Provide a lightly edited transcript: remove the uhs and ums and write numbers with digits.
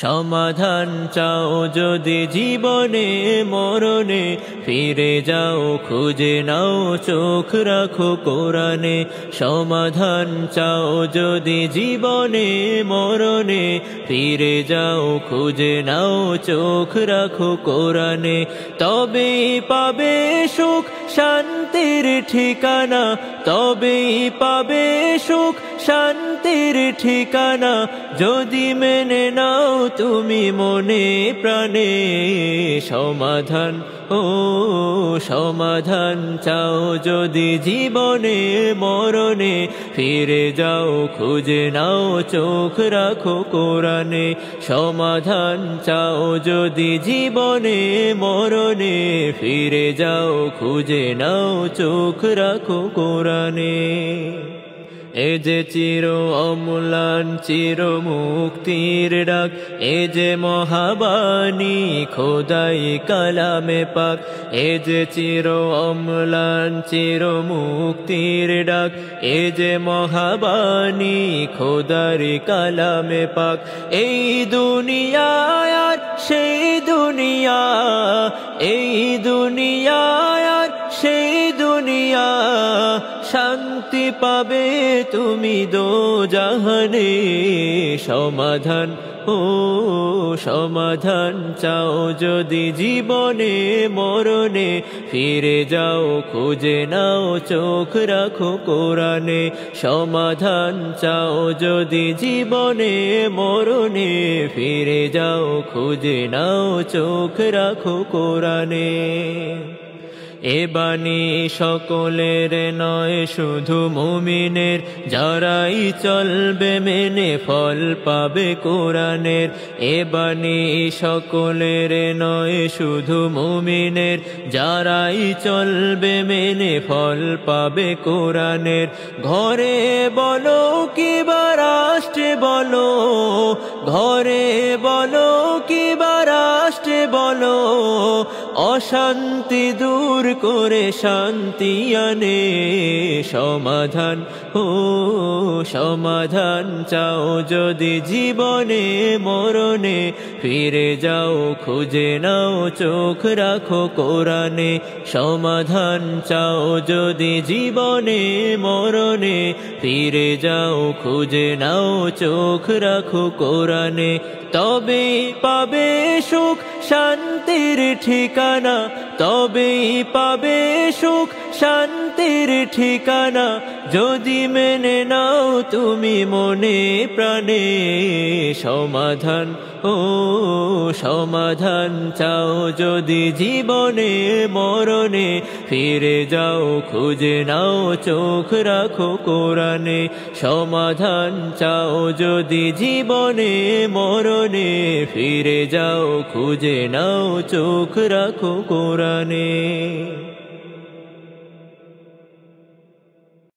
সমাধান চাও যদি জীবনে মরণে, ফিরে যাও খুঁজে নাও চোখ রাখো কোরআনে। সমাধান চাও যদি জীবনে মরণে, ফিরে যাও খুঁজে নাও চোখ রাখো কোরআনে। তবেই পাবে সুখ শান্তির ঠিকানা, তবেই পাবে সুখ শান্তির ঠিকানা, যদি মেনে নাও তুমি মনে প্রাণে। সমাধান সমাধান চাও যদি জীবনে মরণে, ফিরে যাও খুঁজে নাও চোখ রাখো কোরআনে। সমাধান চাও যদি জীবনে মরণে, ফিরে যাও খুঁজে নাও চোখ রাখো কোরআনে। এ যে চির অম্লান চির মুক্তির ডাক, এ যে মহাবাণী খোদাই কালামে পাক। এ যে চির অম্লান চির মুক্তির ডাক, এ যে মহাবাণী খোদার কালামে পাক। এই দুনিয়া আর সেই দুনিয়া, এই দুনিয়া আর সেই দুনিয়া, শান্তি পাবে তুমি দোজাহানে। সমাধান সমাধান চাও যদি জীবনে মরণে, ফিরে যাও খুঁজে নাও চোখ রাখো কোরআনে। সমাধান চাও যদি জীবনে মরণে, ফিরে যাও খুঁজে নাও চোখ রাখো কোরআনে। এ বাণী সকলের নয় শুধু মুমিনের, যারাই চলবে মেনে ফল পাবে কোরআনের। এ বাণী সকলের নয় শুধু মুমিনের, যারাই চলবে মেনে ফল পাবে কোরআনের। ঘরে বলো কিবা রাষ্ট্রে বলো, ঘরে বলো কিবা রাষ্ট্রে বলো, অশান্তি দূর করে শান্তি আনে। সমাধান সমাধান চাও যদি জীবনে মরণে, ফিরে যাও খুঁজে নাও চোখ রাখো কোরআনে। সমাধান চাও যদি জীবনে মরণে, ফিরে যাও খুঁজে নাও চোখ রাখো কোরআনে। তবেই পাবে সুখ শান্তির ঠিকানা, তবেই পাবে সুখ শান্তির ঠিকানা, যদি মেনে নাও তুমি মনে প্রাণে। সমাধান সমাধান চাও যদি জীবনে মরণে, ফিরে যাও খুঁজে নাও চোখ রাখো কোরআনে। সমাধান চাও যদি জীবনে মরণে, ফিরে যাও খুঁজে নাও চোখ রাখো কোরআনে।